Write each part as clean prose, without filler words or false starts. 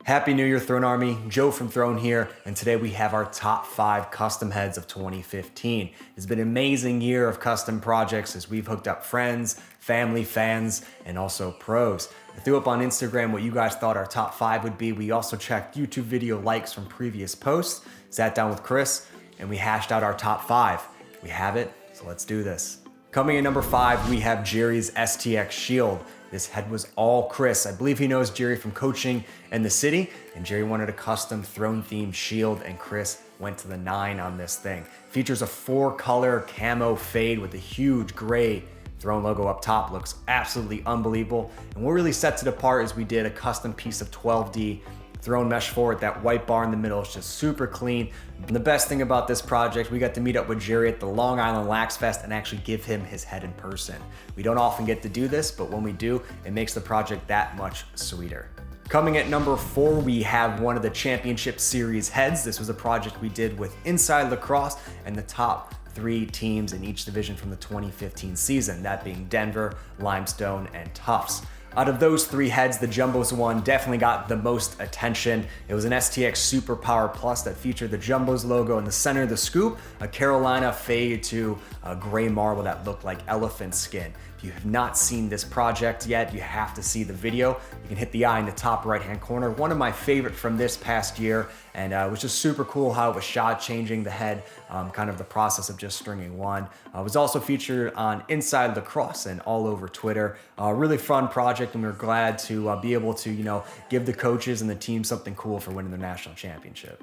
Happy New Year, Throne Army. Joe from Throne here, and today we have our top 5 custom heads of 2015. It's been an amazing year of custom projects as we've hooked up friends, family, fans, and also pros. I threw up on Instagram what you guys thought our top 5 would be. We also checked YouTube video likes from previous posts, sat down with Chris, and we hashed out our top 5. We have it, so let's do this. Coming in number 5, we have Jerry's STX Shield. This head was all Chris. I believe he knows Jerry from coaching in the city, and Jerry wanted a custom throne-themed shield, and Chris went to the 9 on this thing. Features a 4-color camo fade with a huge gray Throne logo up top. Looks absolutely unbelievable. And what really sets it apart is we did a custom piece of 12D Throne mesh for it. That white bar in the middle is just super clean. And the best thing about this project, we got to meet up with Jerry at the Long Island Lax Fest and actually give him his head in person. We don't often get to do this, but when we do, it makes the project that much sweeter. Coming at number 4, we have one of the Championship Series heads. This was a project we did with Inside Lacrosse and the top 3 teams in each division from the 2015 season, that being Denver, Limestone, and Tufts. Out of those 3 heads, the Jumbos one definitely got the most attention. It was an STX Super Power Plus that featured the Jumbos logo in the center of the scoop, a Carolina fade to a gray marble that looked like elephant skin. If you have not seen this project yet, you have to see the video. You can hit the eye in the top right-hand corner. One of my favorite from this past year, and it was just super cool how it was shot, changing the head, kind of the process of just stringing one. It was also featured on Inside Lacrosse and all over Twitter. Really fun project, and we were glad to be able to, give the coaches and the team something cool for winning the national championship.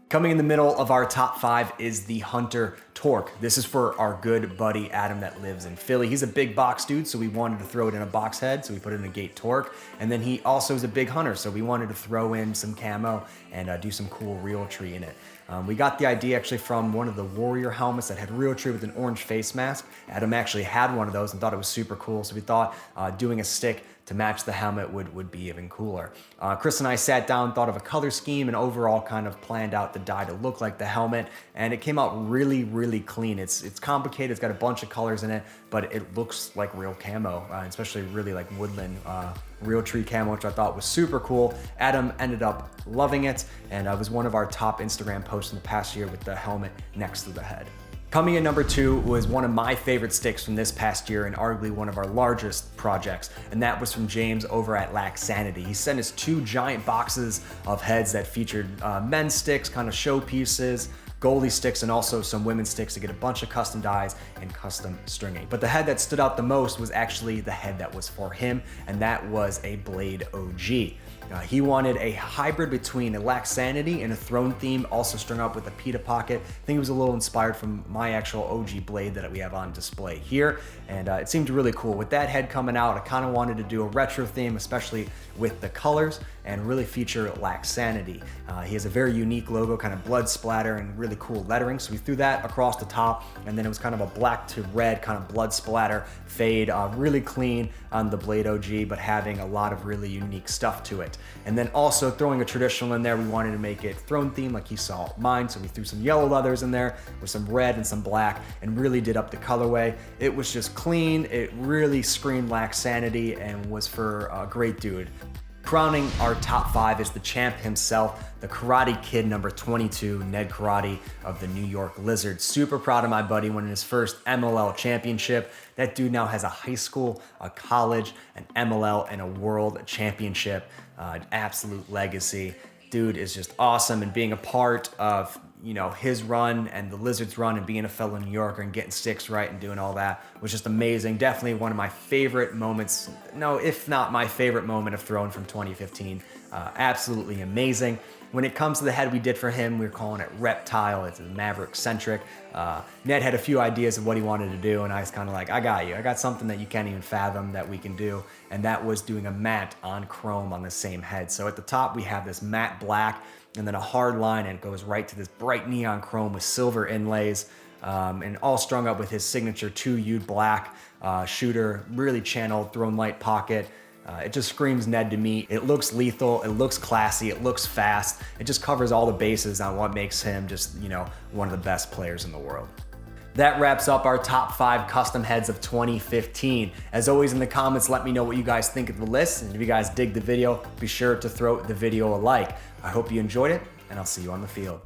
Coming in the middle of our top 5 is the Hunter Torque. This is for our good buddy Adam that lives in Philly. He's a big box dude, so we wanted to throw it in a box head, so we put it in a gate torque. And then he also is a big hunter, so we wanted to throw in some camo and do some cool realtree in it. We got the idea actually from one of the Warrior helmets that had realtree with an orange face mask. Adam actually had one of those and thought it was super cool, so we thought doing a stick to match the helmet would be even cooler. Chris and I sat down, thought of a color scheme, and overall kind of planned out the die to look like the helmet, and it came out really, really clean. It's complicated, it's got a bunch of colors in it, but it looks like real camo, especially really like woodland realtree camo, which I thought was super cool. Adam ended up loving it, and it was one of our top Instagram posts in the past year with the helmet next to the head. Coming in number 2 was one of my favorite sticks from this past year and arguably one of our largest projects, and that was from James over at Sanity. He sent us 2 giant boxes of heads that featured men's sticks, kind of showpieces, goalie sticks, and also some women's sticks to get a bunch of custom dies and custom stringing. But the head that stood out the most was actually the head that was for him, and that was a Blade OG. He wanted a hybrid between a Sanity and a Throne theme, also strung up with a pita pocket. I think it was a little inspired from my actual OG blade that we have on display here, and it seemed really cool. With that head coming out, I kind of wanted to do a retro theme, especially with the colors, and really feature Sanity. He has a very unique logo, kind of blood splatter and really cool lettering, so we threw that across the top, and then it was kind of a black to red kind of blood splatter fade, really clean on the Blade OG, but having a lot of really unique stuff to it. And then also throwing a traditional in there, we wanted to make it Throne theme like you saw mine, so we threw some yellow leathers in there with some red and some black and really did up the colorway. It was just clean, it really screamed Sanity and was for a great dude. Crowning our top 5 is the champ himself, the Karate Kid number 22, Ned Karate of the New York Lizards. Super proud of my buddy winning his first MLL championship. That dude now has a high school, a college, an MLL, and a world championship. Absolute legacy. Dude is just awesome, and being a part of his run and the Lizards run and being a fellow New Yorker and getting sticks right and doing all that was just amazing. Definitely one of my favorite moments, if not my favorite moment of Throne from 2015. Absolutely amazing. When it comes to the head we did for him, we're calling it Reptile. It's a Maverick centric. Ned had a few ideas of what he wanted to do, and I was kind of like, I got you. I got something that you can't even fathom that we can do, and that was doing a matte on chrome on the same head. So at the top we have this matte black, and then a hard line, and it goes right to this bright neon chrome with silver inlays, and all strung up with his signature 2U black shooter, really channeled Throne light pocket. It just screams Ned to me. It looks lethal, it looks classy, it looks fast. It just covers all the bases on what makes him just, one of the best players in the world. That wraps up our top 5 custom heads of 2015. As always, in the comments, let me know what you guys think of the list. And if you guys dig the video, be sure to throw the video a like. I hope you enjoyed it, and I'll see you on the field.